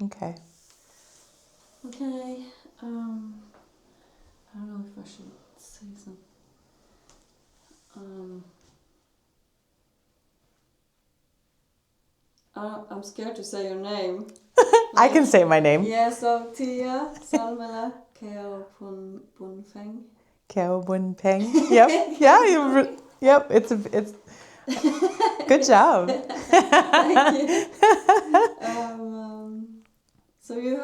Okay. Okay. I don't know if I should say some. I'm scared to say your name. I can say my name. Yeah, so Tia, Salmela Keobuonpheng. Keobuonpheng. Yep. Yeah. Yep. It's. Good job. Thank you. So you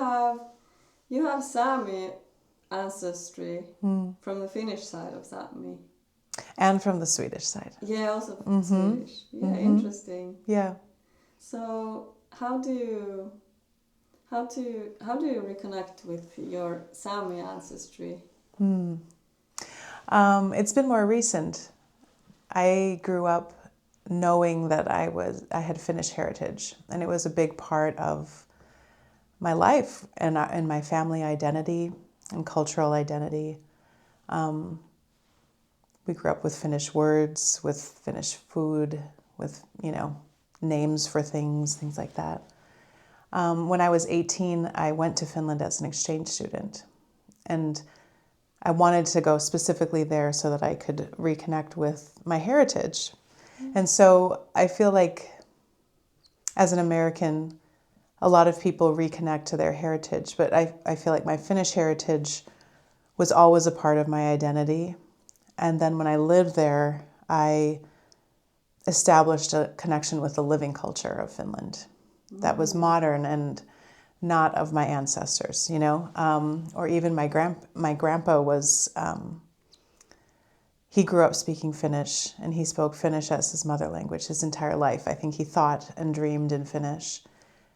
have Sami ancestry from the Finnish side of Sami. And from the Swedish side. Yeah, also from Swedish. Yeah, interesting. Yeah. So how do you reconnect with your Sami ancestry? It's been more recent. I grew up knowing that I had Finnish heritage, and it was a big part of my life and my family identity and cultural identity. We grew up with Finnish words, with Finnish food, with, names for things like that. When I was 18, I went to Finland as an exchange student. And I wanted to go specifically there so that I could reconnect with my heritage. And so I feel like as an American, a lot of people reconnect to their heritage, but I feel like my Finnish heritage was always a part of my identity. And then when I lived there, I established a connection with the living culture of Finland that was modern and not of my ancestors, or even my grandpa was, he grew up speaking Finnish, and he spoke Finnish as his mother language his entire life. I think he thought and dreamed in Finnish.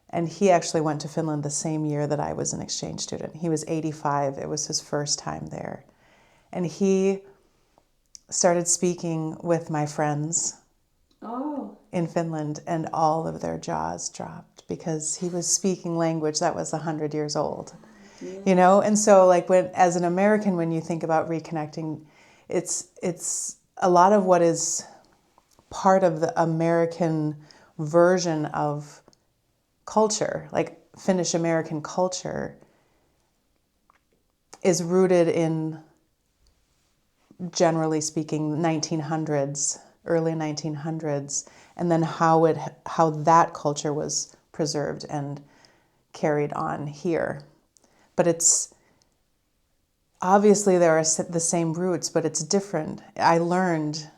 And he actually went to Finland the same year that I was an exchange student. He was 85. It was his first time there. And he started speaking with my friends in Finland, and all of their jaws dropped because he was speaking language that was 100 years old. Yeah. And so as an American, when you think about reconnecting, it's a lot of what is part of the American version of culture, like Finnish American culture, is rooted in, generally speaking, 1900s, early 1900s, and then how that culture was preserved and carried on here. But it's obviously there are the same roots, but it's different. I learned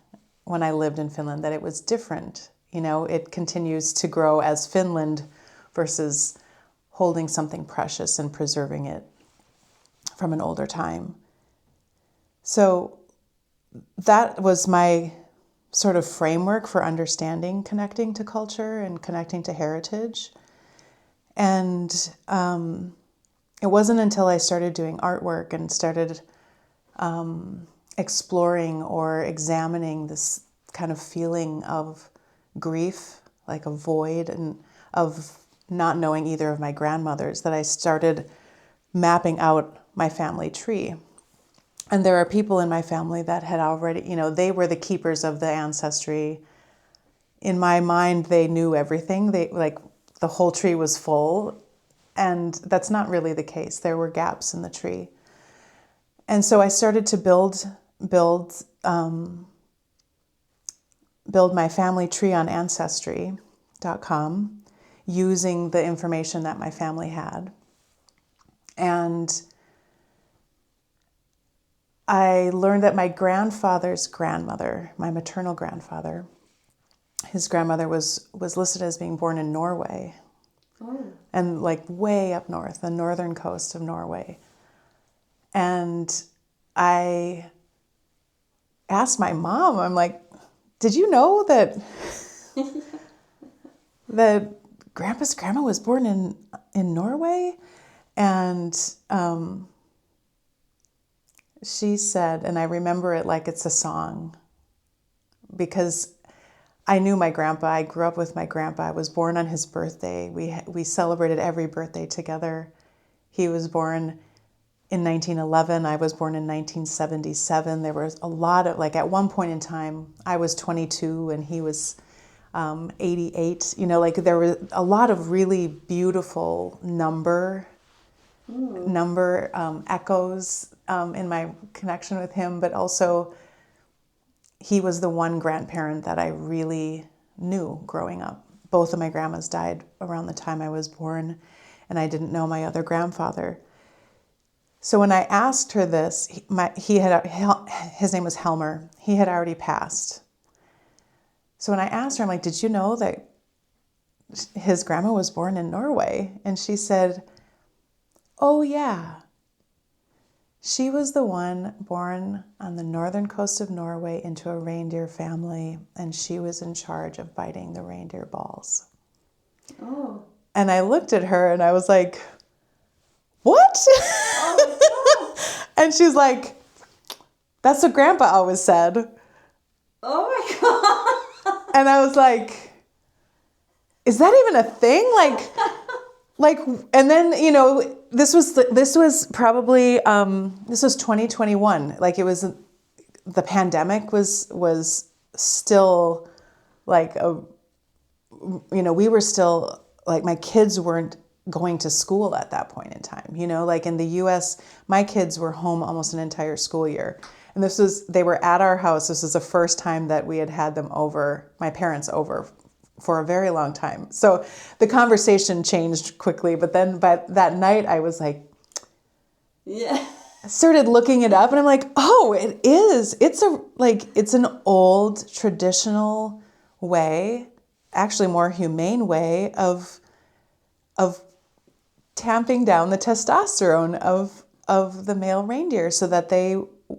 when I lived in Finland that it was different. It continues to grow as Finland versus holding something precious and preserving it from an older time. So that was my sort of framework for understanding connecting to culture and connecting to heritage. And it wasn't until I started doing artwork and started exploring or examining this kind of feeling of grief, like a void, and of not knowing either of my grandmothers, that I started mapping out my family tree. And there are people in my family that had already, they were the keepers of the ancestry. In my mind, they knew everything. The whole tree was full. And that's not really the case. There were gaps in the tree. And so I started to build my family tree on Ancestry.com using the information that my family had. And I learned that my grandfather's grandmother, my maternal grandfather, his grandmother was listed as being born in Norway. Oh. And way up north, the northern coast of Norway. And I asked my mom, I'm like, did you know that that Grandpa's grandma was born in Norway? And she said, and I remember it like it's a song, because I knew my grandpa. I grew up with my grandpa. I was born on his birthday. We celebrated every birthday together. He was born in 1911. I was born in 1977. There was a lot of, at one point in time, I was 22 and he was 88. You know, like there were a lot of really beautiful number echoes in my connection with him, but also he was the one grandparent that I really knew growing up. Both of my grandmas died around the time I was born, and I didn't know my other grandfather. So when I asked her this, his name was Helmer. He had already passed. So when I asked her, I'm like, did you know that his grandma was born in Norway? And she said, oh yeah. She was the one born on the northern coast of Norway into a reindeer family, and she was in charge of biting the reindeer balls. Oh. And I looked at her and I was like, what? Oh, And she's like, that's what Grandpa always said. oh my God. And I was like, is that even a thing? Like, and then, you know, this was probably, this was 2021. Like it was, the pandemic was still like we were still, like my kids weren't going to school at that point in time. You know, like in the US, my kids were home almost an entire school year. And they were at our house. This was the first time that we had them over, my parents over, for a very long time. So the conversation changed quickly, but then by that night I was like, yeah. I started looking it up and I'm like, oh, it is. It's an old traditional way, actually more humane way of tamping down the testosterone of the male reindeer so that they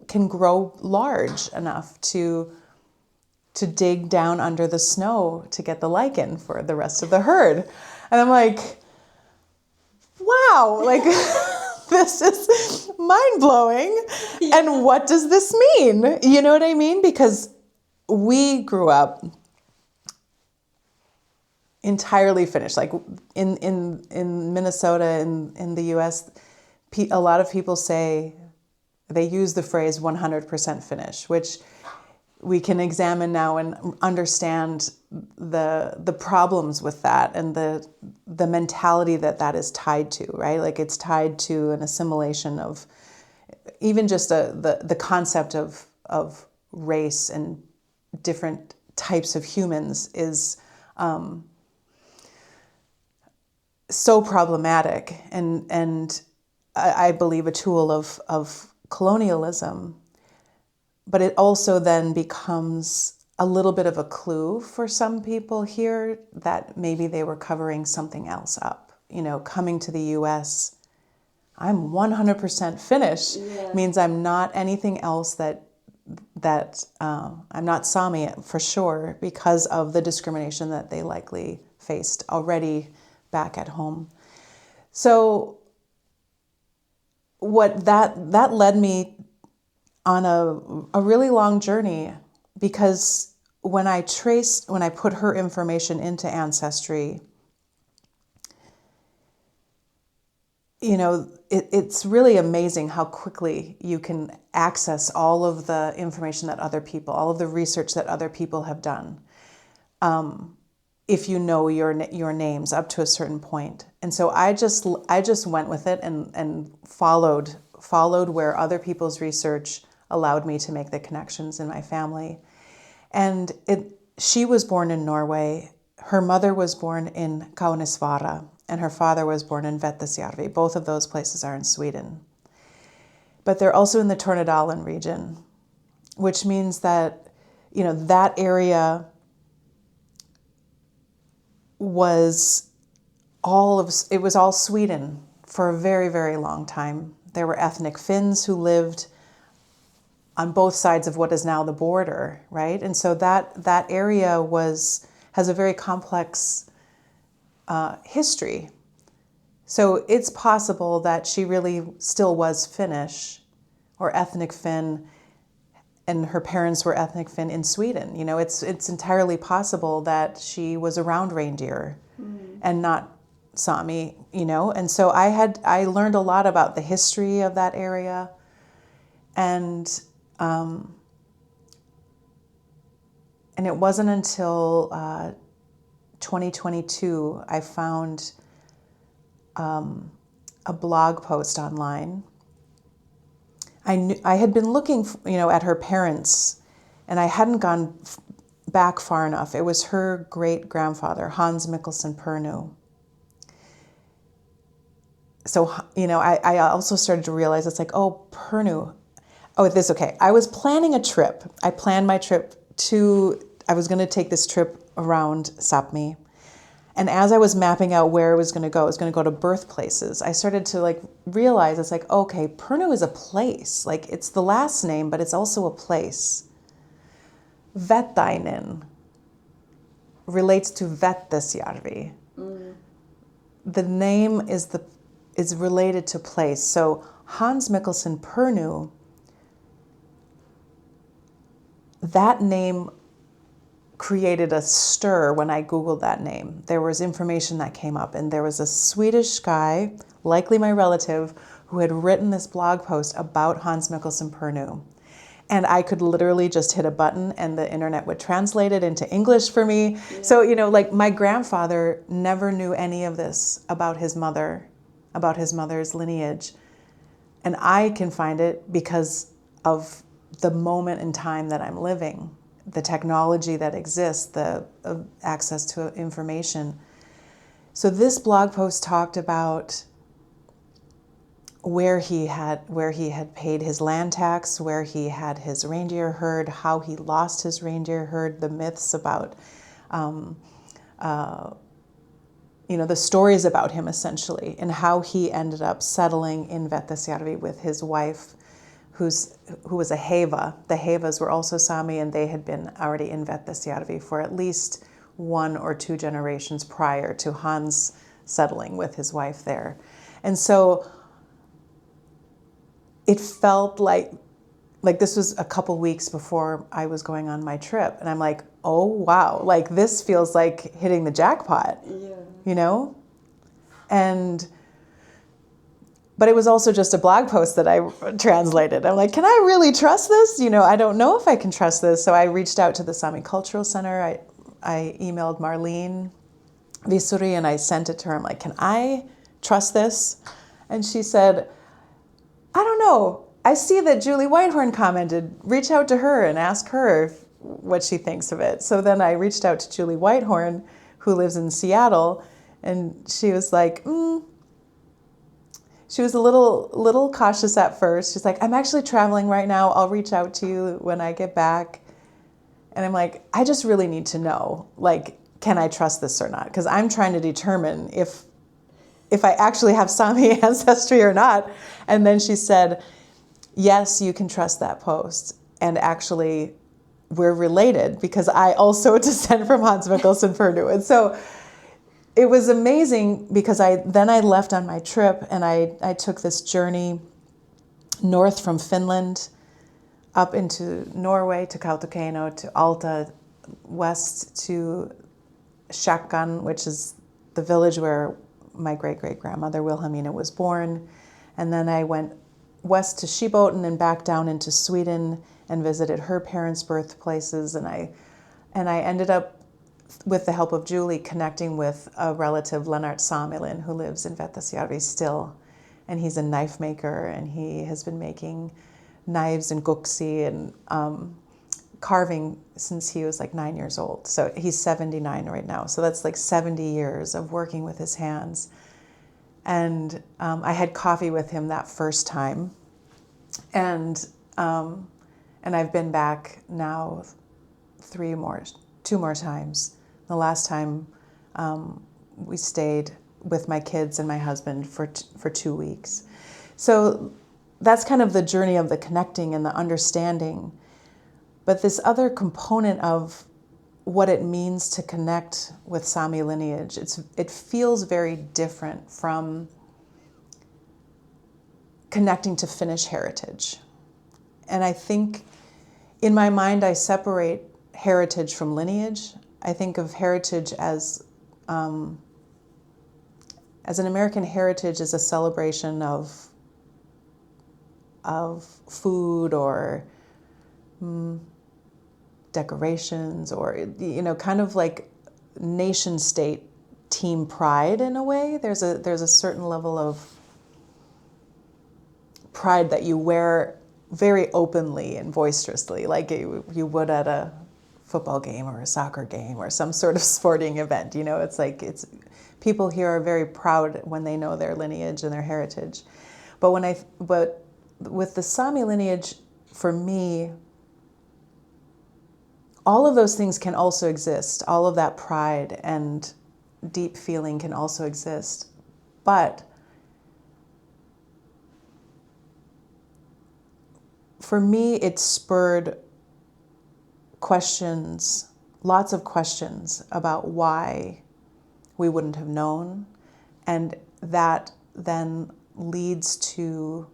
can grow large enough to dig down under the snow to get the lichen for the rest of the herd. And I'm like, wow, like this is mind-blowing. Yeah. And what does this mean? You know what I mean? Because we grew up entirely Finnish. Like in Minnesota, in the US, a lot of people say, they use the phrase 100% Finnish, which we can examine now and understand the problems with that and the mentality that is tied to, right? Like it's tied to an assimilation of even just the concept of race and different types of humans is so problematic and I believe a tool of colonialism. But it also then becomes a little bit of a clue for some people here that maybe they were covering something else up. You know, coming to the US, I'm 100% Finnish, yeah, means I'm not anything else that I'm not Sami for sure because of the discrimination that they likely faced already back at home. So what that led me on a really long journey, because when I put her information into Ancestry, you know, it's really amazing how quickly you can access all of the information that all of the research that other people have done, if you know your names up to a certain point. And so I just went with it and followed where other people's research allowed me to make the connections in my family. And she was born in Norway. Her mother was born in Kaunisvaara, and her father was born in Vettasjärvi. Both of those places are in Sweden. But they're also in the Tornedalen region, which means that, you know, that area was all Sweden for a very, very long time. There were ethnic Finns who lived on both sides of what is now the border, right? And so that area has a very complex history. So it's possible that she really still was Finnish or ethnic Finn, and her parents were ethnic Finn in Sweden. You know, it's entirely possible that she was around reindeer and not Sami, you know? And so I learned a lot about the history of that area. And it wasn't until 2022, I found a blog post online. I had been looking, at her parents, and I hadn't gone back far enough. It was her great-grandfather, Hans Mikkelsen Pernu. So, I also started to realize it's like, oh, Pernu. Oh, okay. I was planning a trip. I planned my trip I was going to take this trip around Sapmi. And as I was mapping out where I was going to go to birthplaces. I started to realize it's like, okay, Pernu is a place. Like, it's the last name, but it's also a place. Vettainen relates to Vettasjärvi. The name is related to place. So Hans Mikkelsen Pernu, that name created a stir when I Googled that name. There was information that came up, and there was a Swedish guy, likely my relative, who had written this blog post about Hans Mikkelsen Pernu. And I could literally just hit a button and the internet would translate it into English for me. Yeah. So, my grandfather never knew any of this about his mother's lineage. And I can find it because of the moment in time that I'm living, the technology that exists, the access to information. So this blog post talked about where he had paid his land tax, where he had his reindeer herd, how he lost his reindeer herd, the myths about, the stories about him essentially, and how he ended up settling in Vettasjärvi with his wife, who was a Heva. The Hevas were also Sami, and they had been already in Vettasjärvi for at least 1 or 2 generations prior to Hans settling with his wife there. And so it felt like this was a couple weeks before I was going on my trip. And I'm like, oh, wow, this feels like hitting the jackpot, But it was also just a blog post that I translated. I'm like, can I really trust this? I don't know if I can trust this. So I reached out to the Sami Cultural Center. I emailed Marlene Visuri and I sent it to her. I'm like, can I trust this? And she said, I don't know. I see that Julie Whitehorn commented. Reach out to her and ask her what she thinks of it. So then I reached out to Julie Whitehorn, who lives in Seattle, and she was like, She was a little cautious at first. She's like, I'm actually traveling right now. I'll reach out to you when I get back. And I'm like, I just really need to know, can I trust this or not? Because I'm trying to determine if I actually have Sami ancestry or not. And then she said, yes, you can trust that post. And actually, we're related because I also descend from Hans Mikkelsen Pernu. And so it was amazing because I left on my trip and I took this journey north from Finland up into Norway to Kautokeino to Alta, west to Shakkan, which is the village where my great-great-grandmother Wilhelmina was born. And then I went west to Shiboten and back down into Sweden and visited her parents' birthplaces. And I ended up, with the help of Julie, connecting with a relative, Lennart Samilin, who lives in Vettasjärvi still. And he's a knife maker, and he has been making knives and guksi and carving since he was 9 years old. So he's 79 right now. So that's 70 years of working with his hands. And I had coffee with him that first time. And I've been back now 2 more times. The last time we stayed with my kids and my husband for 2 weeks. So that's kind of the journey of the connecting and the understanding. But this other component of what it means to connect with Sami lineage, it feels very different from connecting to Finnish heritage. And I think in my mind, I separate heritage from lineage. I think of heritage as an American heritage is a celebration of food or decorations or, kind of nation state team pride in a way. There's a certain level of pride that you wear very openly and boisterously, like you would at a football game or a soccer game or some sort of sporting event. You know, it's like people here are very proud when they know their lineage and their heritage. But with the Sami lineage, for me, all of those things can also exist. All of that pride and deep feeling can also exist. But for me, it spurred questions, lots of questions about why we wouldn't have known. And that then leads to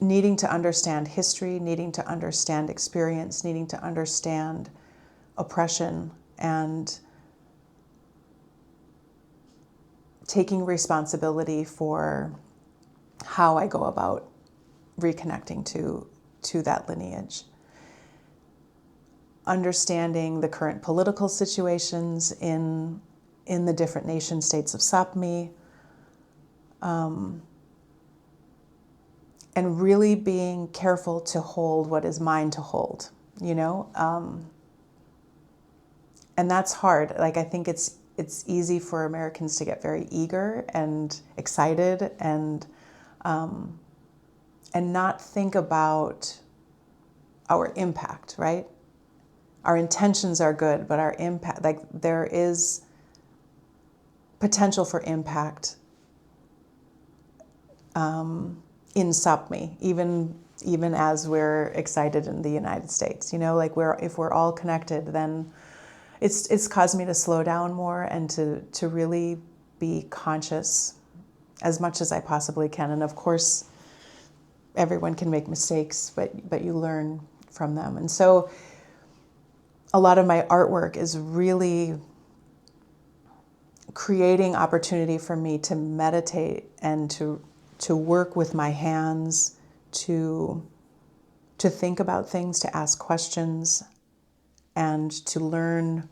needing to understand history, needing to understand experience, needing to understand oppression, and taking responsibility for how I go about reconnecting to that lineage. Understanding the current political situations in the different nation states of Sapmi, and really being careful to hold what is mine to hold, you know? And that's hard. Like, I think it's easy for Americans to get very eager and excited and not think about our impact, right? Our intentions are good, but our impact, like, there is potential for impact in Sapmi, even as we're excited in the United States. You know, like, if we're all connected, then it's caused me to slow down more and to really be conscious as much as I possibly can. And of course, everyone can make mistakes, but you learn from them. And so a lot of my artwork is really creating opportunity for me to meditate and to work with my hands, to think about things, to ask questions, and to learn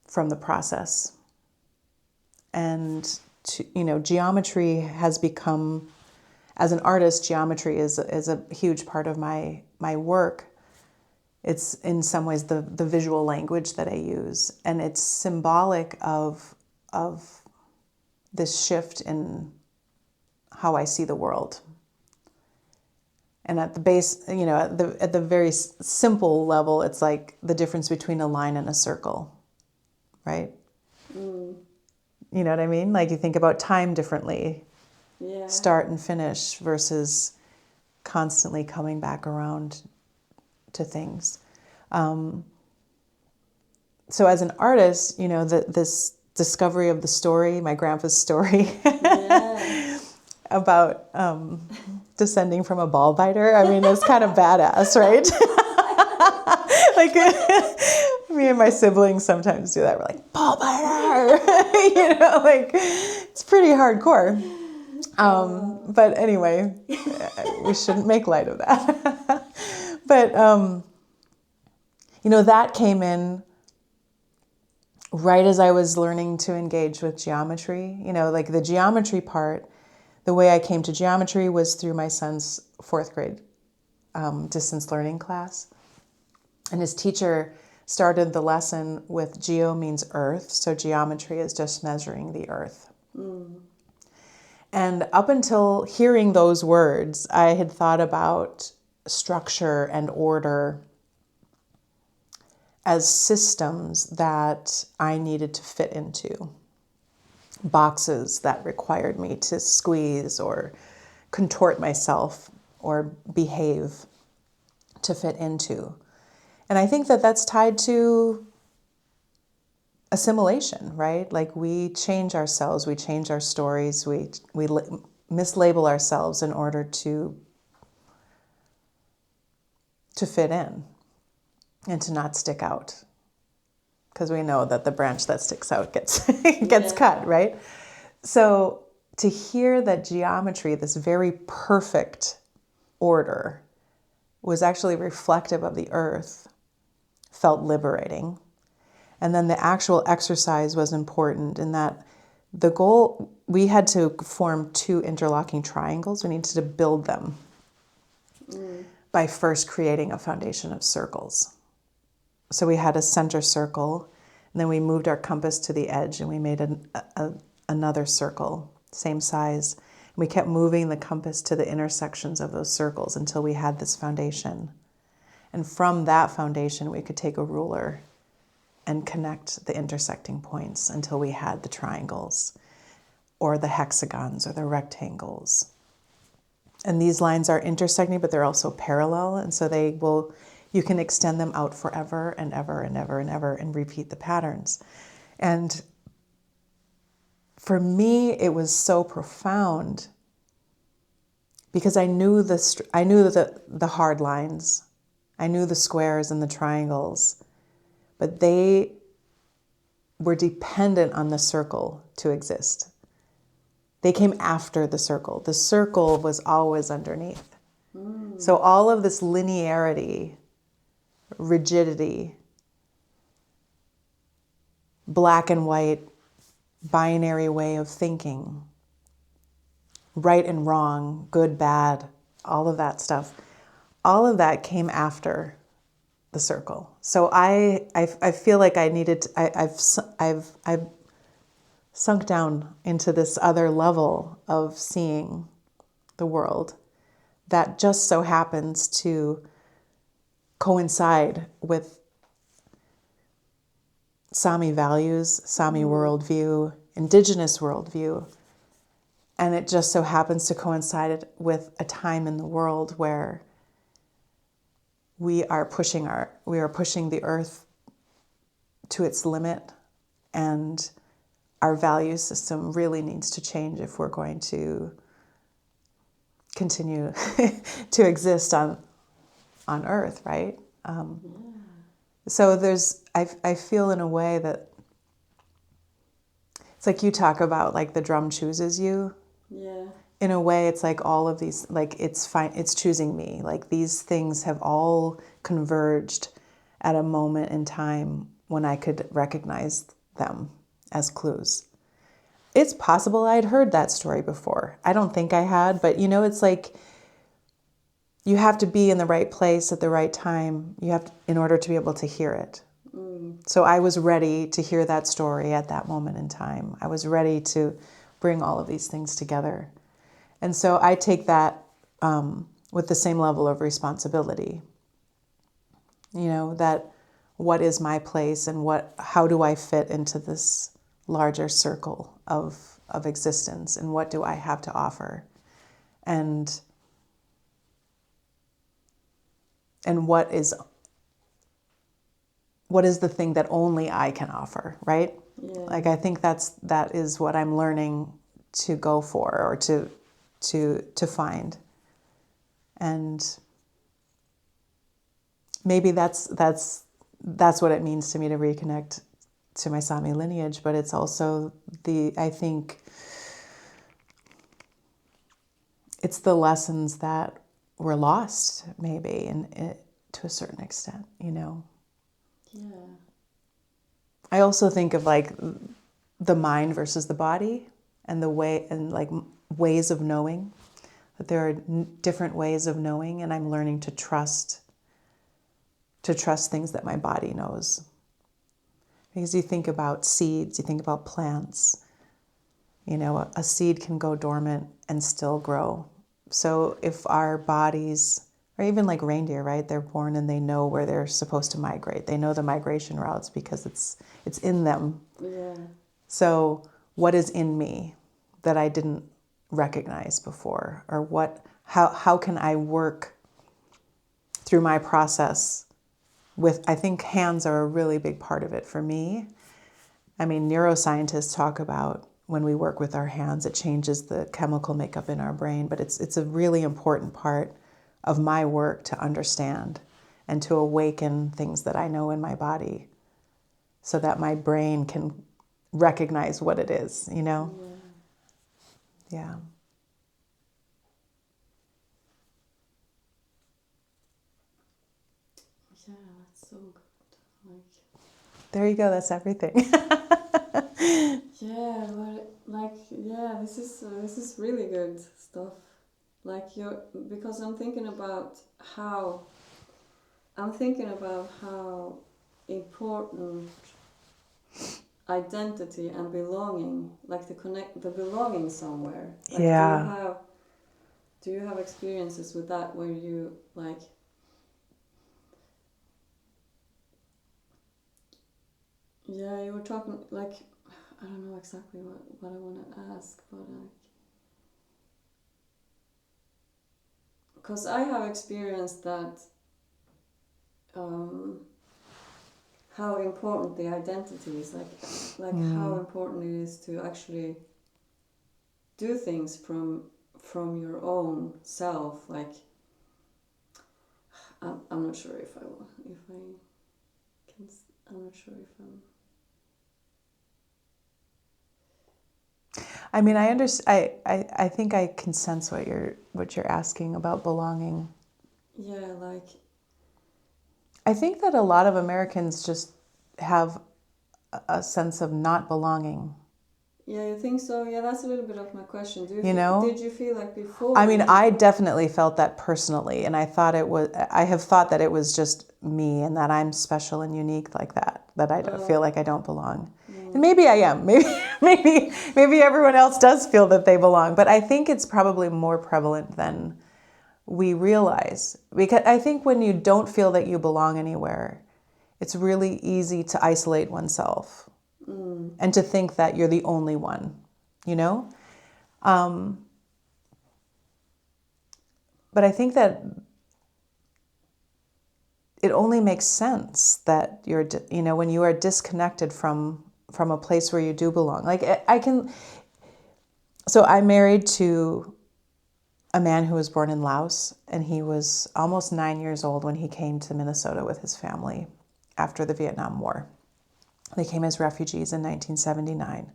from the process. And geometry has become, as an artist, geometry is a huge part of my work. It's in some ways the visual language that I use, and it's symbolic of this shift in how I see the world. And at the base, at the very simple level, it's like the difference between a line and a circle, right? Mm. You know what I mean? Like, you think about time differently. Yeah. Start and finish versus constantly coming back around to things. So as an artist, this discovery of the story, my grandpa's story, yeah. about descending from a ball biter, I mean, it's kind of badass, right? Like, me and my siblings sometimes do that. We're like, ball biter! Like, it's pretty hardcore. But anyway, we shouldn't make light of that. But, that came in right as I was learning to engage with geometry. Like, the geometry part, the way I came to geometry was through my son's 4th grade distance learning class. And his teacher started the lesson with geo means earth. So geometry is just measuring the earth. Mm. And up until hearing those words, I had thought about structure and order as systems that I needed to fit into, boxes that required me to squeeze or contort myself or behave to fit into. And I think that that's tied to assimilation, right? Like, we change ourselves, we change our stories, we mislabel ourselves in order to fit in and to not stick out. Because we know that the branch that sticks out gets cut, right? So to hear that geometry, this very perfect order, was actually reflective of the earth, felt liberating. And then the actual exercise was important in that the goal, we had to form 2 interlocking triangles. We needed to build them by first creating a foundation of circles. So we had a center circle, and then we moved our compass to the edge and we made another circle, same size. And we kept moving the compass to the intersections of those circles until we had this foundation. And from that foundation, we could take a ruler and connect the intersecting points until we had the triangles or the hexagons or the rectangles. And these lines are intersecting, but they're also parallel. And so you can extend them out forever and ever and ever and ever and repeat the patterns. And for me, it was so profound because I knew the hard lines. I knew the squares and the triangles, but they were dependent on the circle to exist. They came after the circle. The circle was always underneath. So all of this linearity, rigidity, black and white, binary way of thinking, right and wrong, good, bad, all of that stuff, all of that came after the circle. So I feel like I needed to, I've sunk down into this other level of seeing the world that just so happens to coincide with Sami values, Sami worldview, indigenous worldview. And it just so happens to coincide with a time in the world where we are pushing the earth to its limit, and our value system really needs to change if we're going to continue to exist on earth, right? So I feel in a way that it's like you talk about, like the drum chooses you. Yeah. In a way, it's like all of these, like it's fine, it's choosing me. Like these things have all converged at a moment in time when I could recognize them as clues. It's possible I'd heard that story before. I don't think I had, but it's like you have to be in the right place at the right time. In order to be able to hear it. So I was ready to hear that story at that moment in time. I was ready to bring all of these things together. And so I take that with the same level of responsibility. That what is my place and how do I fit into this larger circle of existence, and what do I have to offer? And what is the thing that only I can offer, right? Yeah. Like I think that is what I'm learning to go for, or to find. And maybe that's what it means to me to reconnect to my Sami lineage, but it's also I think it's the lessons that were lost, maybe, to a certain extent, Yeah. I also think of like the mind versus the body, and like ways of knowing, that there are different ways of knowing, and I'm learning to trust things that my body knows. Because you think about seeds, you think about plants, a seed can go dormant and still grow. So if our bodies, or even like reindeer, right? They're born and they know where they're supposed to migrate. They know the migration routes because it's in them. Yeah. So what is in me that I didn't recognize before? Or how can I work through my process I think hands are a really big part of it for me. I mean, neuroscientists talk about when we work with our hands, it changes the chemical makeup in our brain, but it's a really important part of my work to understand and to awaken things that I know in my body so that my brain can recognize what it is, Yeah. Yeah, that's so good. There you go. That's everything. Yeah, but this is really good stuff. Like because I'm thinking about how important identity and belonging, like the belonging somewhere. Like, Yeah. do you have experiences with that where you like? Yeah, you were talking like, I don't know exactly what I want to ask, but like, because I have experienced that. How important the identity is, like how important it is to actually do things from your own self. Like, I'm not sure if I can. I'm not sure if I'm. I mean, I understand. I think I can sense what you're asking about belonging. Yeah, like. I think that a lot of Americans just have a sense of not belonging. Yeah, you think so? Yeah, that's a little bit of my question. Know? Did you feel like before? I mean, I definitely felt that personally, and I have thought that it was just me and that I'm special and unique like that I don't feel like I don't belong. And maybe I am. Maybe everyone else does feel that they belong, but I think it's probably more prevalent than we realize. Because I think when you don't feel that you belong anywhere, it's really easy to isolate oneself and to think that you're the only one, you know? But I think that it only makes sense that when you are disconnected from a place where you do belong. Like so I'm married to a man who was born in Laos, and he was almost 9 years old when he came to Minnesota with his family after the Vietnam War. They came as refugees in 1979.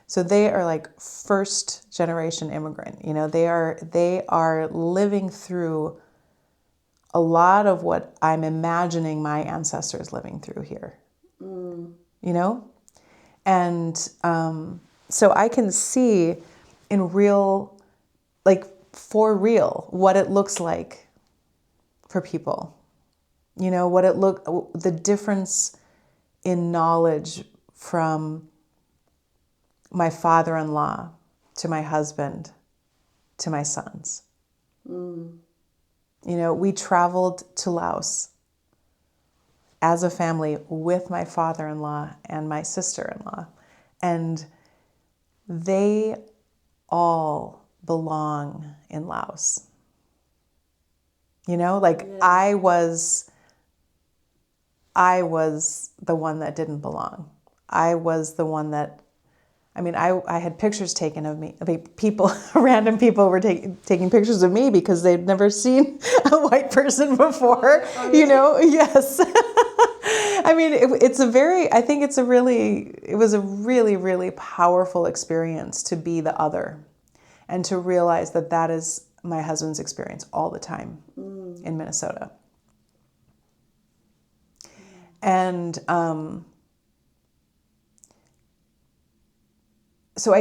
So they are like first generation immigrant. They are living through a lot of what I'm imagining my ancestors living through here. And so I can see in real, like for real, what it looks like for people. The difference in knowledge from my father-in-law to my husband to my sons. We traveled to Laos as a family with my father-in-law and my sister-in-law, and they all belong in Laos. I was the one that didn't belong. I was the one that, I had pictures taken of me. Random people were taking pictures of me because they'd never seen a white person before, yes. It was a really, really powerful experience to be the other and to realize that is my husband's experience all the time in Minnesota. And so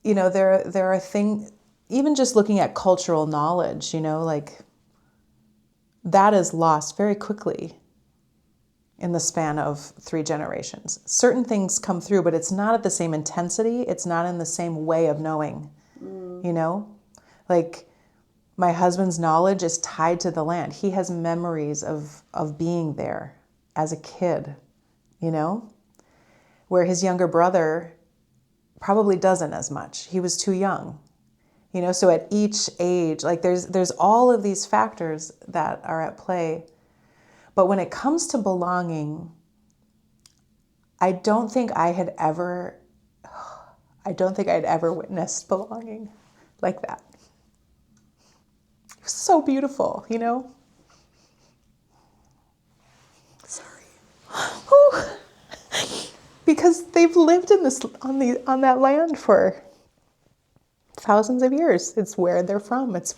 there are things, even just looking at cultural knowledge, like that is lost very quickly in the span of 3 generations. Certain things come through, but it's not at the same intensity. It's not in the same way of knowing, Like my husband's knowledge is tied to the land. He has memories of being there as a kid, where his younger brother probably doesn't as much. He was too young, so at each age, like there's all of these factors that are at play. But when it comes to belonging, I don't think I'd ever witnessed belonging like that. It was so beautiful, Sorry. Because they've lived on that land for thousands of years. It's where they're from. It's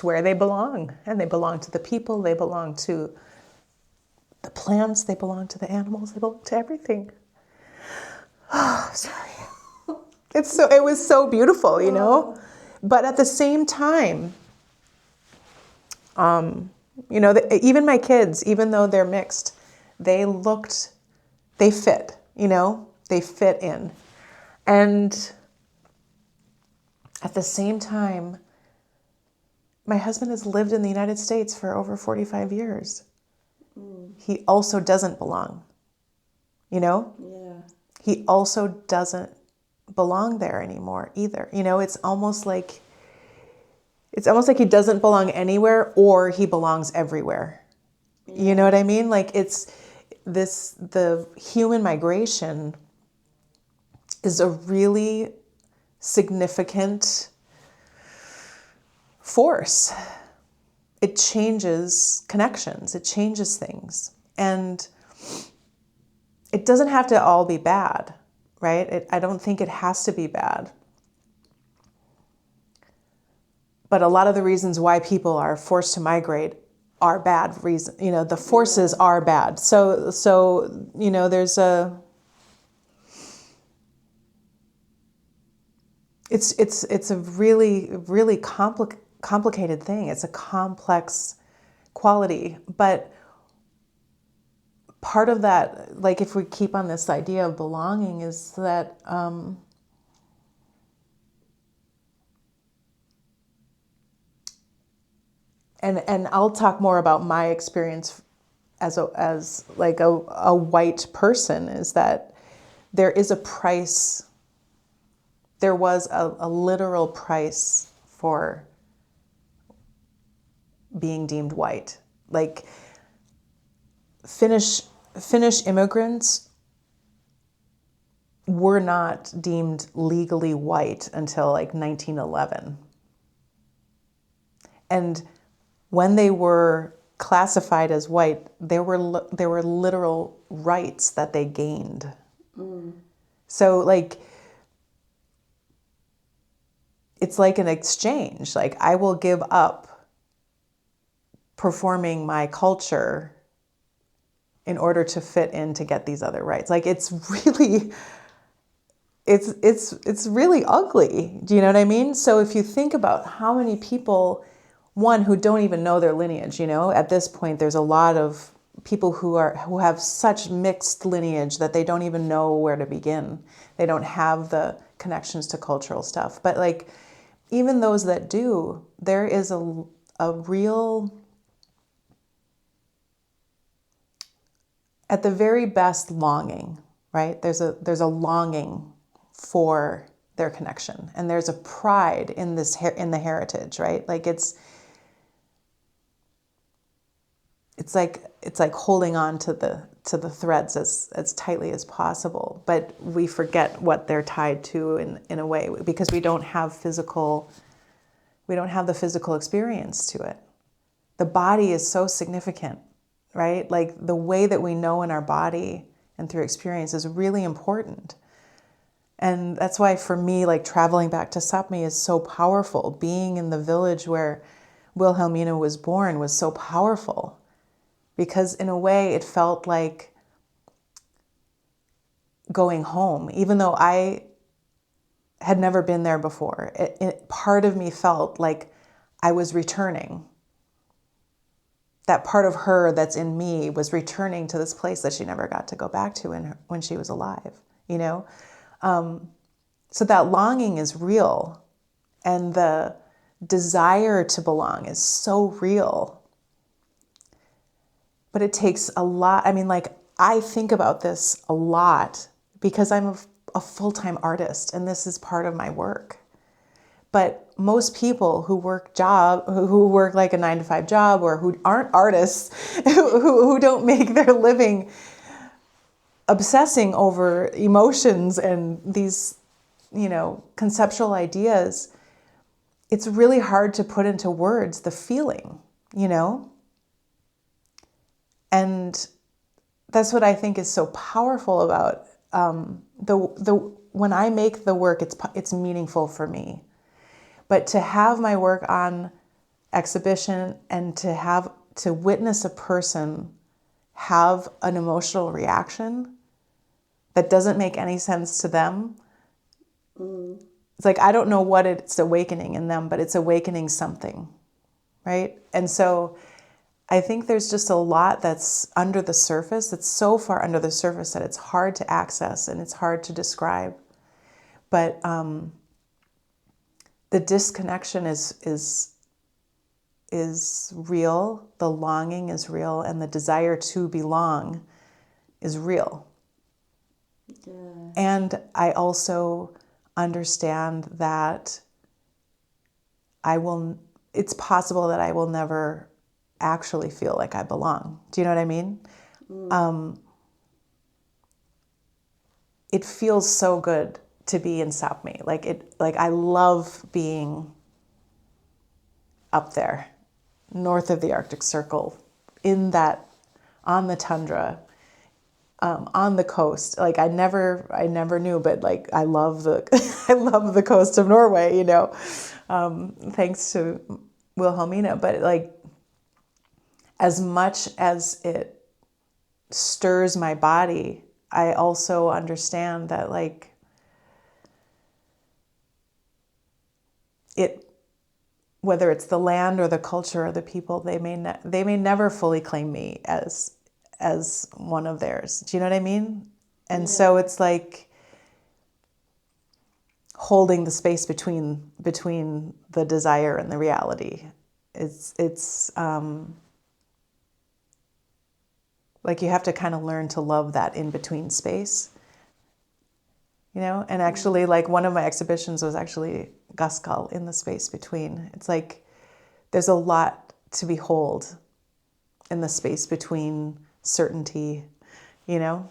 where they belong, and they belong to the people. They belong to the plants, they belong to the animals, they belong to everything. Oh, sorry. It was so beautiful, you know? But at the same time, you know, even my kids, even though they're mixed, they fit, you know? They fit in. And at the same time, my husband has lived in the United States for over 45 years. He also doesn't belong, you know? Yeah. He also doesn't belong there anymore either. You know, it's almost like he doesn't belong anywhere, or he belongs everywhere. Yeah. You know what I mean? Like the human migration is a really significant force. It changes connections, it changes things. And it doesn't have to all be bad, right? I don't think it has to be bad. But a lot of the reasons why people are forced to migrate are bad reasons. You know, the forces are bad. So you know, there's it's a really complicated thing. It's a complex quality, but part of that, like if we keep on this idea of belonging, is that and I'll talk more about my experience as a white person, is that there is a price. There was a literal price for being deemed white. Like Finnish immigrants were not deemed legally white until like 1911. And when they were classified as white, there were literal rights that they gained. So like, it's like an exchange. Like, I will give up performing my culture in order to fit in to get these other rights. Like, it's really ugly. Do you know what I mean? So if you think about how many people, one, who don't even know their lineage, you know, at this point, there's a lot of people who have such mixed lineage that they don't even know where to begin. They don't have the connections to cultural stuff. But like, even those that do, there is a real, at the very best, longing, right? There's a longing for their connection, and there's a pride in the heritage, right? Like it's like holding on to the threads as tightly as possible, but we forget what they're tied to in a way, because we don't have the physical experience to it. The body is so significant, right? Like the way that we know in our body and through experience is really important. And that's why for me, like traveling back to Sapmi is so powerful. Being in the village where Wilhelmina was born was so powerful, because in a way it felt like going home, even though I had never been there before. Part of me felt like I was returning. That part of her that's in me was returning to this place that she never got to go back to when she was alive, you know? So that longing is real, and the desire to belong is so real. But it takes a lot. I mean, like, I think about this a lot because I'm a full-time artist, and this is part of my work. But most people who work like a 9-to-5 job, or who aren't artists, who don't make their living obsessing over emotions and these, you know, conceptual ideas, it's really hard to put into words the feeling, you know? And that's what I think is so powerful about when I make the work, it's meaningful for me. But to have my work on exhibition and to witness a person have an emotional reaction that doesn't make any sense to them. It's like, I don't know what it's awakening in them, but it's awakening something, right? And so I think there's just a lot that's under the surface, that's so far under the surface that it's hard to access and it's hard to describe. But the disconnection is real, the longing is real, and the desire to belong is real. Yeah. And I also understand that it's possible that I will never actually feel like I belong. Do you know what I mean? It feels so good to be in Sami. Like I love being up there, north of the Arctic Circle, on the tundra, on the coast. Like I never knew, but like I love I love the coast of Norway, you know, thanks to Wilhelmina. But like, as much as it stirs my body, I also understand that like whether it's the land or the culture or the people, they may never fully claim me as one of theirs. Do you know what I mean? And so it's like holding the space between the desire and the reality. It's like you have to kind of learn to love that in between space, you know? And actually, like one of my exhibitions was actually Gaskal, in the space between. It's like there's a lot to behold in the space between certainty, you know,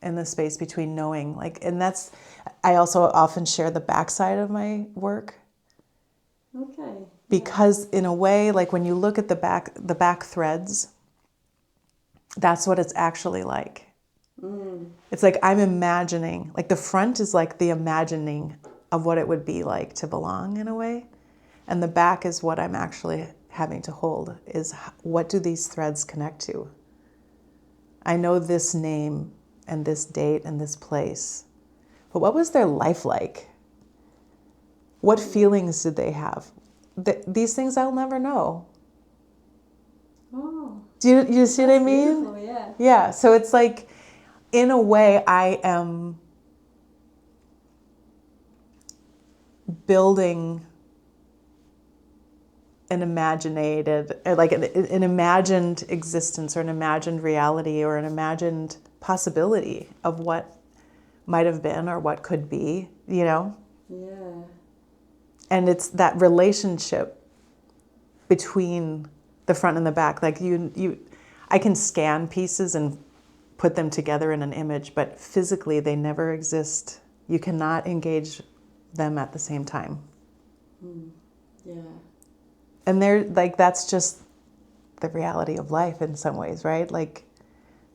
in the space between knowing. Like, and that's, I also often share the backside of my work. Okay. Because in a way, like when you look at the back threads, that's what it's actually like. It's like I'm imagining, like the front is like the imagining of what it would be like to belong in a way. And the back is what I'm actually having to hold, is what do these threads connect to? I know this name and this date and this place, but what was their life like? What feelings did they have? These things I'll never know. Oh. Do you see what I mean? Beautiful, yeah. Yeah, so it's like, in a way, I am building an imagined existence or an imagined reality or an imagined possibility of what might have been or what could be, you know? Yeah. And it's that relationship between the front and the back. Like I can scan pieces and put them together in an image, but physically they never exist. You cannot engage them at the same time. Yeah. And they're like, that's just the reality of life in some ways, right? Like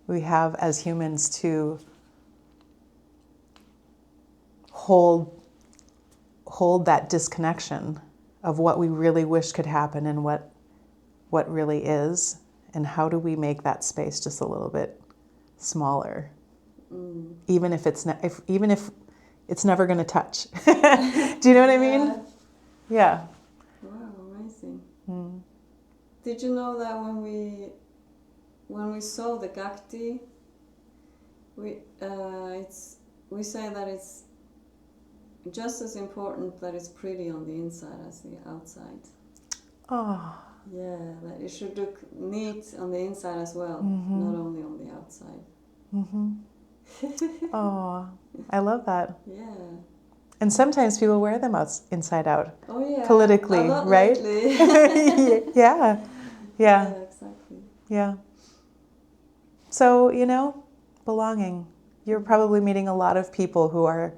we have as humans to hold that disconnection of what we really wish could happen and what really is, and how do we make that space just a little bit smaller, even if it's never going to touch. Do you know what I mean? Yeah. Wow, amazing. Did you know that when we saw the Gakti, we say that it's just as important that it's pretty on the inside as the outside. Oh. Yeah, that it should look neat on the inside as well, not only on the outside. Oh, I love that. Yeah. And sometimes people wear them inside out. Oh yeah. Politically, a lot right? lately. Yeah. Yeah, exactly. Yeah. So, you know, belonging. You're probably meeting a lot of people who are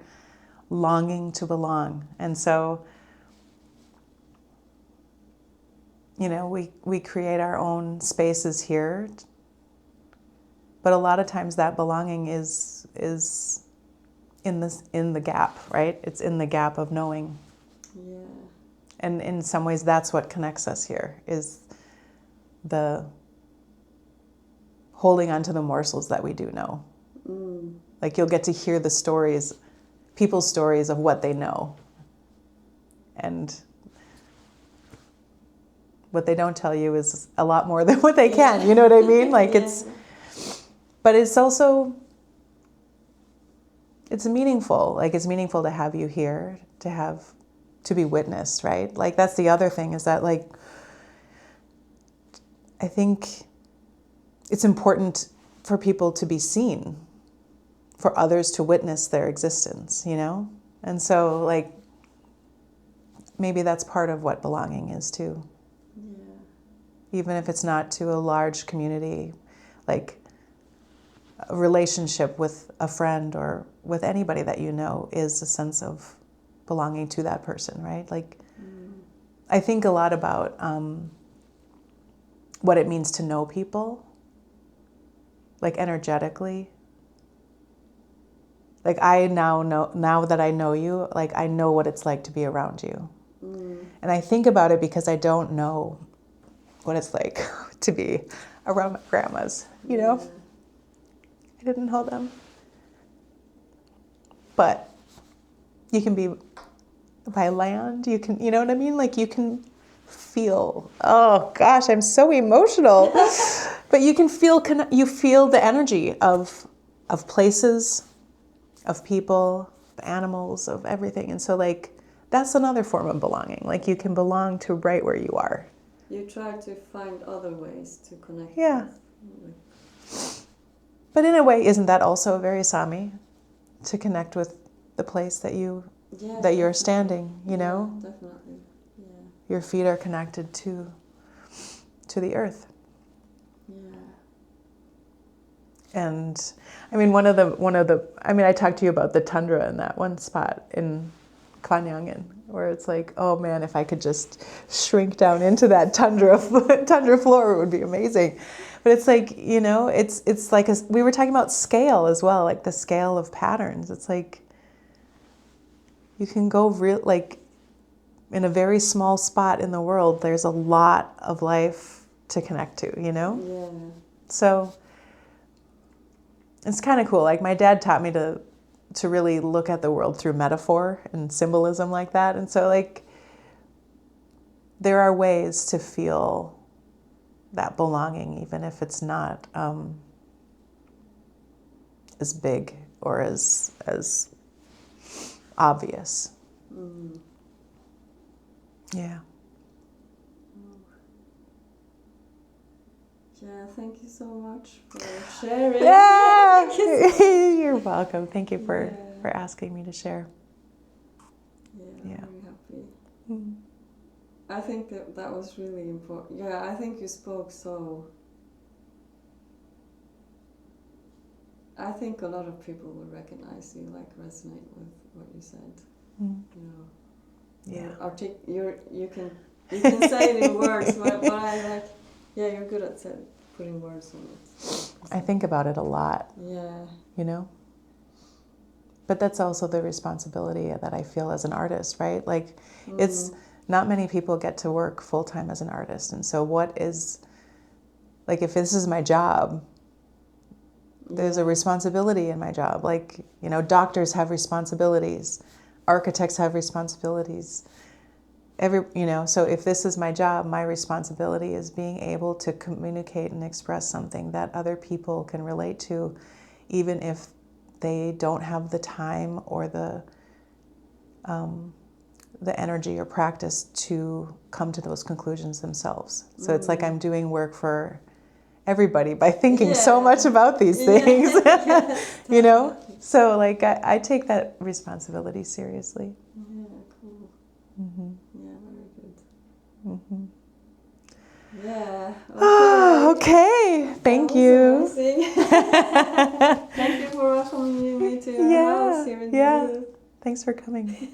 longing to belong. And so, you know, we create our own spaces here. But a lot of times that belonging is in the gap, right? It's in the gap of knowing. Yeah. And in some ways that's what connects us here, is the holding on to the morsels that we do know. Like you'll get to hear the stories, people's stories of what they know. And what they don't tell you is a lot more than what they can. You know what I mean? Like but it's also, it's meaningful. Like it's meaningful to have you here, to be witnessed, right? Like that's the other thing is that like, I think it's important for people to be seen, for others to witness their existence, you know? And so like, maybe that's part of what belonging is too. Yeah. Even if it's not to a large community, like a relationship with a friend or with anybody that you know is a sense of belonging to that person, right? Like, I think a lot about what it means to know people, like energetically. Like I now that I know you, like I know what it's like to be around you. And I think about it because I don't know what it's like to be around my grandmas, you know? I didn't hold them. But you can be by land, you can, you know what I mean? Like you can feel, oh gosh, I'm so emotional. But you can feel, you feel the energy of places, of people, of animals, of everything. And so like, that's another form of belonging. Like you can belong to right where you are. You try to find other ways to connect. Yeah. But in a way, isn't that also very Sami? To connect with the place that you're definitely. standing, you know? Definitely. Yeah. Your feet are connected to the earth. Yeah. And I mean, one of the I talked to you about the tundra in that one spot in Kåven, where it's like, oh man, if I could just shrink down into that tundra floor, it would be amazing. But it's like, you know, it's like we were talking about scale as well, like the scale of patterns. It's like you can go like in a very small spot in the world, there's a lot of life to connect to, you know? Yeah. So it's kind of cool. Like my dad taught me to really look at the world through metaphor and symbolism like that. And so like there are ways to feel that belonging, even if it's not as big or as obvious. Yeah. Yeah, thank you so much for sharing. Yeah, you're welcome. Thank you for asking me to share. Yeah, I'm very happy. I think that was really important. Yeah, I think you spoke so. I think a lot of people will recognize you, like resonate with what you said. You know. Yeah. You can say it in words, but I like. Yeah, you're good at putting words on it. I think about it a lot. Yeah. You know? But that's also the responsibility that I feel as an artist, right? Like, it's not many people get to work full-time as an artist. And so what is, like, if this is my job, there's a responsibility in my job. Like, you know, doctors have responsibilities. Architects have responsibilities. You know, so if this is my job, my responsibility is being able to communicate and express something that other people can relate to, even if they don't have the time or the energy or practice to come to those conclusions themselves. So it's like I'm doing work for everybody by thinking so much about these things, you know? So like I take that responsibility seriously. Yeah, cool. Yeah, very good. Yeah. Okay. Thank you. Thank you for welcoming me to your house here in Duluth. Thanks for coming.